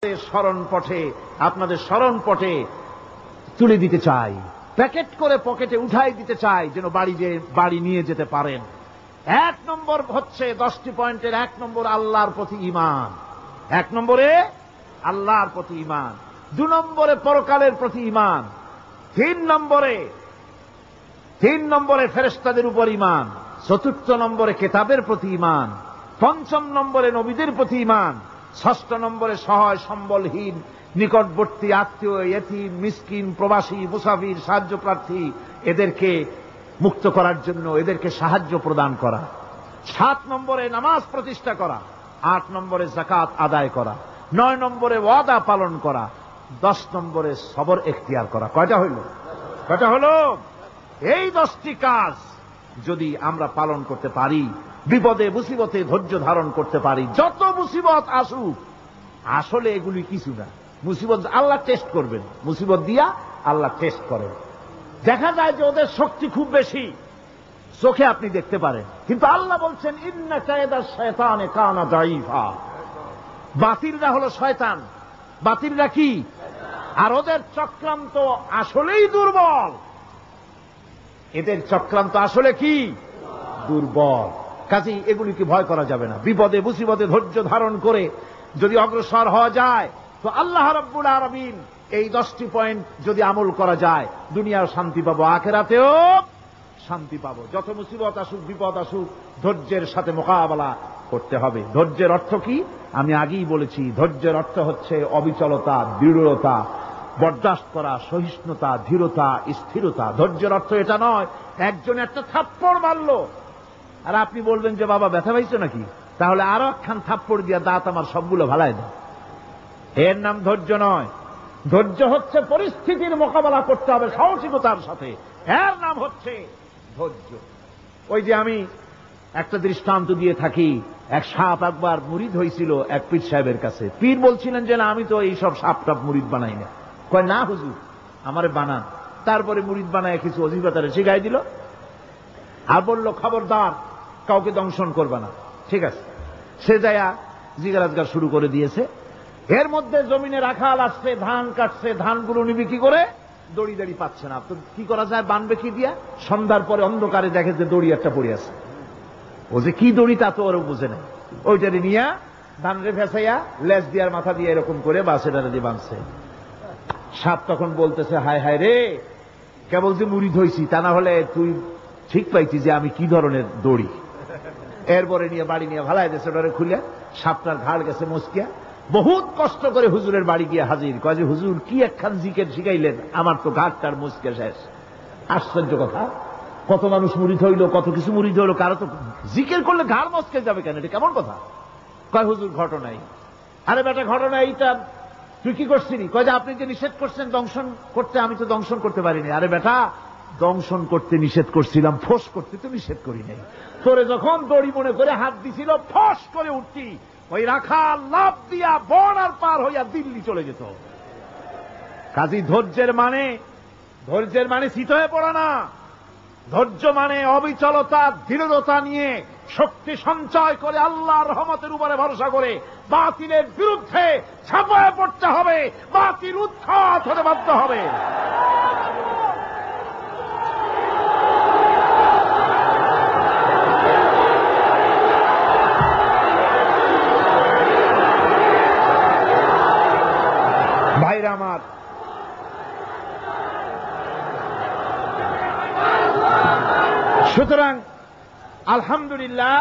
আপনাদের স্মরণ পটে তুলে দিতে চাই, প্যাকেট করে পকেটে উঠাই দিতে চাই, যেন বাড়ি নিয়ে যেতে পারেন। 1 নম্বর হচ্ছে 10টি পয়েন্টের 1 নম্বর আল্লাহর প্রতি ঈমান। 1 নম্বরে আল্লাহর প্রতি ঈমান, 2 নম্বরে পরকালের প্রতি ঈমান, 3 নম্বরে ফেরেশতাদের উপর ঈমান, 4র্থ নম্বরে কিতাবের প্রতি ঈমান, 5ম নম্বরে নবীদের প্রতি ঈমান, 6ষ্ঠ নম্বরে সহায় সম্বলহীন নিকটবর্তী আত্মীয়, ইয়েতিম, মিসকিন, প্রবাসী, মুসাফির, সাহায্য প্রার্থী এদেরকে মুক্ত করার জন্য এদেরকে সাহায্য প্রদান করা, 7 নম্বরে নামাজ প্রতিষ্ঠা করা, 8 নম্বরে যাকাত আদায় করা, 9 নম্বরে ওয়াদা পালন করা, 10 নম্বরে সবর এখতিয়ার করা। কয়টা হইল? এই 10টি কাজ যদি আমরা পালন করতে পারি, বিপদে মুসিবতে ধৈর্য ধারণ করতে পারি, যত মুসিবত আসুক, আসলে এগুলি কিছু না। মুসিবত আল্লাহ টেস্ট করবেন, মুসিবত দিয়া আল্লাহ টেস্ট করেন। দেখা যায় যে ওদের শক্তি খুব বেশি, চোখে আপনি দেখতে পারেন, কিন্তু আল্লাহ বলছেন ইন্না কায়দা শায়তানে কানা দাঈফা। বাতিলরা হলো শয়তান, বাতিলরা কি? আর ওদের চক্রান্ত আসলেই দুর্বল, এদের চক্রান্ত আসলে কি? দুর্বল। কাজেই এগুলিকে ভয় করা যাবে না। বিপদে মুসিবতে ধৈর্য ধারণ করে যদি অগ্রসর হওয়া যায়, তো আল্লাহ রাব্বুল আলামিন এই 10টি পয়েন্ট যদি আমল করা যায়, দুনিয়ার শান্তি পাবো, আখিরাতেও শান্তি পাবো। যত মুসিবত আসুক, বিপদ আসুক, ধৈর্যের সাথে মোকাবেলা করতে হবে। ধৈর্যের অর্থ কি? আমি আগেই বলেছি, ধৈর্যের অর্থ হচ্ছে অবিচলতা, দৃঢ়তা, বরদাস্ত করা, সহিষ্ণুতা, ধীরতা, স্থিরতা। ধৈর্যের অর্থ এটা নয় একজন একটা থাপ্পড় মারলো আর আপনি বলবেন যে বাবা ব্যথা পাইছো নাকি, তাহলে আরো একখান থাপ্পড় দিয়া দাঁত আমার সবগুলো ভালাই দেয়। এর নাম ধৈর্য নয়। ধৈর্য হচ্ছে পরিস্থিতির মোকাবেলা করতে হবে সাহসিকতার সাথে, এর নাম হচ্ছে ধৈর্য। ওই যে আমি একটা দৃষ্টান্ত দিয়ে থাকি, এক সাপ একবার মুরিদ হয়েছিল এক পীর সাহেবের কাছে। পীর বলছিলেন যে না, আমি তো এইসব সাপ টাপ মুরিদ বানাই না। কয় না হুজুর, আমারে বানান। তারপরে মুরিদ বানায় কিছু অজিফাতারে শিখাই দিল আর বলল খবরদার কাউকে দংশন করবে না। ঠিক আছে, সে যায়া জিজ্ঞাসা শুরু করে দিয়েছে। এর মধ্যে জমিনে রাখাল আসছে, ধান কাটছে, ধানগুলো নিবি কি করে, দড়ি দাড়ি পাচ্ছে না। তো কি করা যায়, বানবে কি দিয়া? সন্ধ্যার পরে অন্ধকারে দেখে যে দড়ি একটা পড়ে আছে। ও যে কি দড়ি তা তো ওরও বুঝে নেই। ওইটারে নিয়া ধানরে ফেসাইয়া লেজ দিয়ার মাথা দিয়ে এরকম করে বাসেটারে দিয়ে বাঁধছে। সাপ তখন বলতেছে হায় হায় রে, কেবল যে মুরিদ হইছি, তা না হলে তুই ঠিক পাইছি যে আমি কি ধরনের দড়ি। এরপরে নিয়ে বাড়ি নিয়ে ভালাই দিয়েছে, ওটারে খুলে সাপটার ঘাড় গেছে মস্কিয়া। বহুত কষ্ট করে হুজুরের বাড়ি গিয়ে হাজির। কয় যে হুজুর কি একখান জিকের শিখাইলেন, আমার তো ঘাটটার মুসকে শেষ। আশ্চর্য কথা, কত মানুষ মুরিদ হইল, কত কিছু মুরিদ হইল, কারো তো জিকের করলে ঘাড় মস্কে যাবে কেন? এটা কেমন কথা? কয় হুজুর ঘটনাই। আরে বেটা ঘটনা এইটা, তুই কি করছিলি? কয় যে আপনি যে নিষেধ করছেন দংশন করতে, আমি তো দংশন করতে পারিনি। আরে বেটা, দংশন করতে নিষেধ করছিলাম, ফোঁস করতে তো নিষেধ করি নাই। তোরে যখন দড়ি মনে করে হাত দিছিল, ফোঁস করে উঠতি, ওই রাখা লাভ দিয়া বর্ডার পার হইয়া দিল্লি চলে যেত। কাজী ধৈর্যের মানে শীত হয়ে পড়া না। ধৈর্য মানে অবিচলতা, দৃঢ়তা নিয়ে শক্তি সঞ্চয় করে আল্লাহর রহমতের উপরে ভরসা করে বাতিলের বিরুদ্ধে ঝাঁপায়ে পড়তে হবে, বাতিল উৎখাত হতে বাধ্য হবে। ভাইরা আমার, সুতরাং আলহামদুলিল্লাহ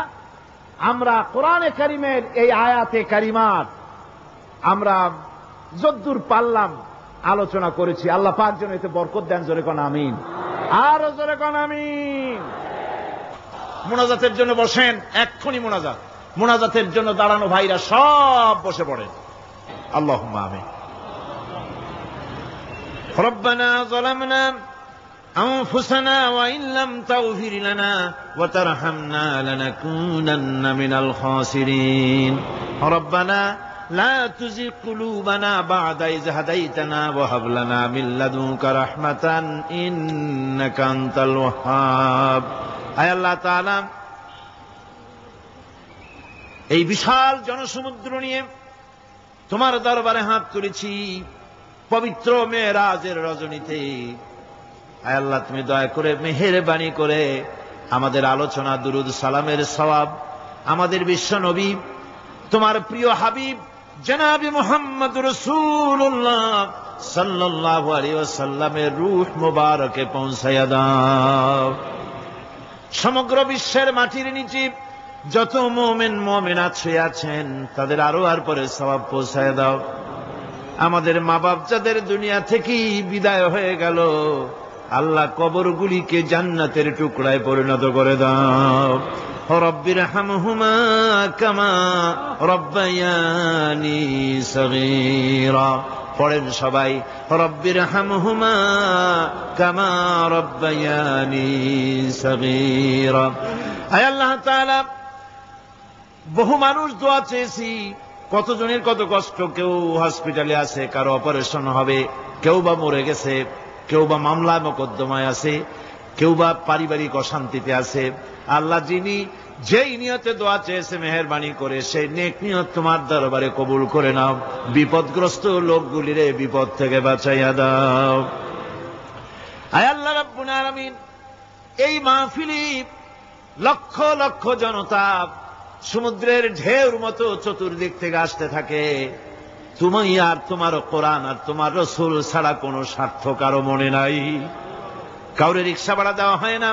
আমরা কোরআনে কারিমের এই আয়াতে কারিমাত আমরা যদ্দূর পারলাম আলোচনা করেছি। আল্লাহ পাক যেন এতে বরকত দেন। জোরে কোন আমিন, আর জোরে কোন আমিন। মোনাজাতের জন্য বসেন, এক্ষুনি মোনাজাতের জন্য দাঁড়ানো ভাইরা সব বসে পড়েন। আল্লাহুম্মা আমিন। রব্বানা যালামনা أنفسنا وإن لم تغفر لنا وترحمنا لنكونن من الخاسرين ربنا لا تزغ قلوبنا بعد إذ هديتنا وهب لنا من لدنك رحمة إنك أنت الوهاب আয় আল্লাহ তাআলা, এই বিশাল জনসমুদ্র নিয়ে তোমার দরবারে হাত তুলেছি পবিত্র মেরাজের রজনীতে। আয় আল্লাহ, তুমি দয়া করে মেহেরবানি করে আমাদের আলোচনা, দুরুদ সালামের সওয়াব আমাদের বিশ্ব নবী তোমার প্রিয় হাবিব জনাবে মুহাম্মদ রাসূলুল্লাহ সাল্লাল্লাহু আলাইহি ওয়াসাল্লামের রূহ মুবারকে পৌঁছায়া দাও। সমগ্র বিশ্বের মাটির নিচে যত মুমিন মুমিনাত শুয়ে আছেন তাদের আরো আর পরে সওয়াব পৌঁছায়া দাও। আমাদের মা বাপ যাদের দুনিয়া থেকেই বিদায় হয়ে গেল, আল্লাহ কবরগুলিকে জান্নাতের টুকরায় পরিণত করে দাও। রব্বির হামহুমা কামা রব্বায়ানি সগীরা। পড়েন সবাই, রব্বির হামহুমা কামা রব্বায়ানি সগীরা। আয় আল্লাহ তাআলা, বহু মানুষ দোয়া চেয়েছি, কতজনের কত কষ্ট। কেউ হসপিটালে আছে, কারো অপারেশন হবে, কেউ বা মরে গেছে, কেউ বা মামলা মোকদ্দমায় আছে, কেউ বা পারিবারিক অশান্তিতে আছে। আল্লাহ, যিনি যেই নিয়তে দোয়া চেয়েছে মেহেরবানি করে সেই নেক নিয়ত তোমার দরবারে কবুল করে নাও। বিপদগ্রস্ত লোকগুলিরে বিপদ থেকে বাঁচাইয়া দাও। আয় আল্লাহ রাব্বুল আলামিন, এই মাহফিলে লক্ষ লক্ষ জনতা সমুদ্রের ঢেউর মতো চতুর্দিক থেকে আসতে থাকে। তুমি আর তোমার কোরআন আর তোমার রসুল ছাড়া কোনো স্বার্থ কারো মনে নাই। কাউরে রিক্সা ভাড়া দেওয়া হয় না,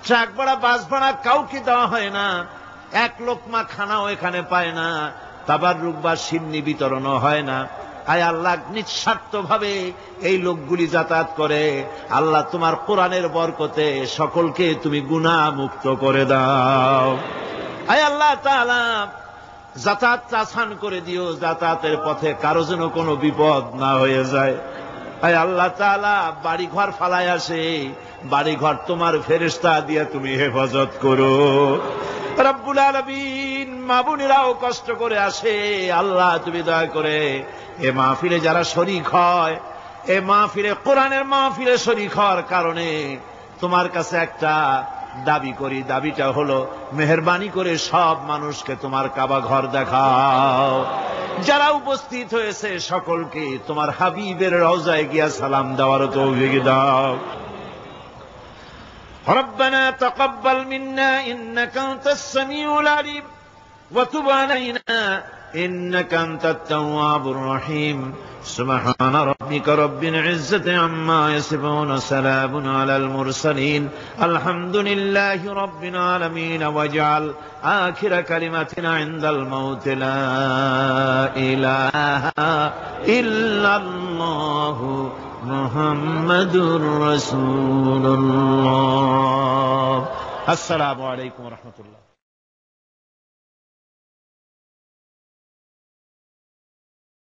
ট্রাক ভাড়া, বাস ভাড়া কাউকে দেওয়া হয় না। এক লোকমা খানাও এখানে পায় না, তাবাররুক বা সিন্নি বিতরণও হয় না। আয় আল্লাহ, নিঃস্বার্থ ভাবে এই লোকগুলি যাতায়াত করে। আল্লাহ, তোমার কোরআনের বরকতে সকলকে তুমি গুনাহ মুক্ত করে দাও। আয় আল্লাহ তাআলা, যাতায়াত আসান করে দিও, যাতায়াতের পথে কারো যেন কোনো বিপদ না হয়ে যায়। আয় আল্লাহ তাআলা, বাড়ি ঘর ফালায় আসে, বাড়ি ঘর তোমার ফেরেশতা দিয়ে তুমি হেফাজত করো। রব্বুল আলামিন, মা বোনেরাও কষ্ট করে আসে, আল্লাহ তুমি দয়া করে এ মাহফিলে যারা শরীক হয়, এ মাহফিলে কোরআনের মাহফিলে শরীক হওয়ার কারণে তোমার কাছে একটা দাবি করি। দাবিটা হলো, মেহেরবানি করে সব মানুষকে তোমার কাবা ঘর দেখাও। যারা উপস্থিত হয়েছে সকলকে তোমার হাবিবের রওজায় গিয়া সালাম দেওয়ার তৌফিক দাও। ربنا تقبل منا إنك أنت السميع العليم وتب علينا إنك أنت التواب الرحيم سبحان ربك رب العزة عما يصفون سلام على المرسلين الحمد لله رب العالمين واجعل آخر كلمتنا عند الموت لا إله إلا الله محمد رسول الله. السلام عليكم ورحمة الله.